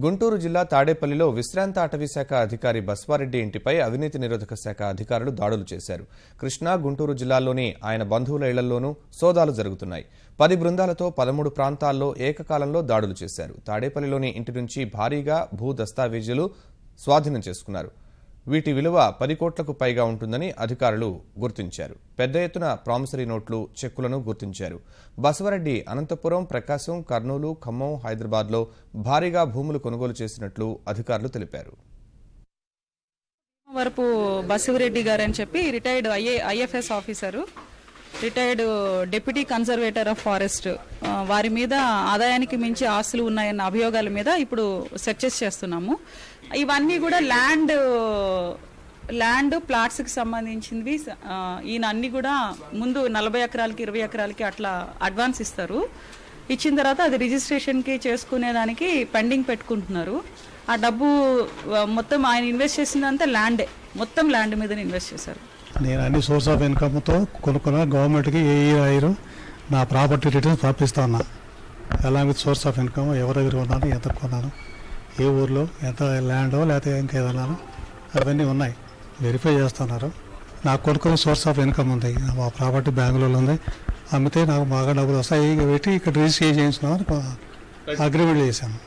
గుంటూరు జిల్లా తాడేపల్లిలో విశ్రాంత అటవీశాఖ అధికారి బస్వారెడ్డి ఇంటిపై అవినీతి నిరోధక శాఖ అధికారులు దాడులు చేశారు. కృష్ణా, గుంటూరు జిల్లాల్లోని ఆయన బంధువుల ఇళ్లలోనూ సోదాలు జరుగుతున్నాయి. 10 బృందాలతో 13 ప్రాంతాల్లో ఏకకాలంలో దాడులు చేశారు. తాడేపల్లిలోని ఇంటి నుంచి భారీగా భూ దస్తావేజులు స్వాధీనం చేసుకున్నారు. వీటి విలువ 10 కోట్లకు పైగా ఉంటుందని అధికారులు గుర్తించారు. పెద్ద ఎత్తున ప్రామిసరీ నోట్లు, చెక్కులను గుర్తించారు. బసవరెడ్డి అనంతపురం, ప్రకాశం, కర్నూలు, ఖమ్మం, హైదరాబాద్లో భారీగా భూములు కొనుగోలు చేసినట్లు అధికారులు తెలిపారు. వరపు బసవరెడ్డి గారు అని చెప్పి retired IFS officer, retired deputy conservator of forest, వారి మీద ఆదాయానికి మించి ఆస్తులు ఉన్నాయన్న అభియోగాల మీద ఇప్పుడు సెర్చెస్ చేస్తున్నాము. ఇవన్నీ కూడా ల్యాండ్ ప్లాట్స్కి సంబంధించినవి. ఈయన అన్ని కూడా ముందు 40 ఎకరాలకి 20 ఎకరాలకి అట్లా అడ్వాన్స్ ఇస్తారు. ఇచ్చిన తర్వాత అది రిజిస్ట్రేషన్కి చేసుకునేదానికి పెండింగ్ పెట్టుకుంటున్నారు. ఆ డబ్బు మొత్తం ఆయన ఇన్వెస్ట్ చేసిందంతా ల్యాండే, మొత్తం ల్యాండ్ మీదనే ఇన్వెస్ట్ చేశారు. నేను అన్ని సోర్స్ ఆఫ్ ఇన్కమ్తో కొనుక్కున్న గవర్నమెంట్కి ఏ ఇయర్ నా ప్రాపర్టీ రిటర్న్స్ పంపిస్తా ఉన్నా. ఎలా విత్ సోర్స్ ఆఫ్ ఇన్కమ్, ఎవరి దగ్గర కొన్నాను, ఎంత కొన్నాను, ఏ ఊర్లో ఎంత ల్యాండో లేకపోతే ఇంకేదన్నాను, అవన్నీ ఉన్నాయి. వెరిఫై చేస్తున్నారు. నాకు కొనుక్కునే సోర్స్ ఆఫ్ ఇన్కమ్ ఉంది. మా ప్రాపర్టీ బెంగళూరులో ఉంది. అమ్మితే నాకు బాగా డబ్బులు వస్తాయి. పెట్టి ఇక్కడ రిజిస్టర్ చేయించుకున్నామని అగ్రిమెంట్ చేశాను.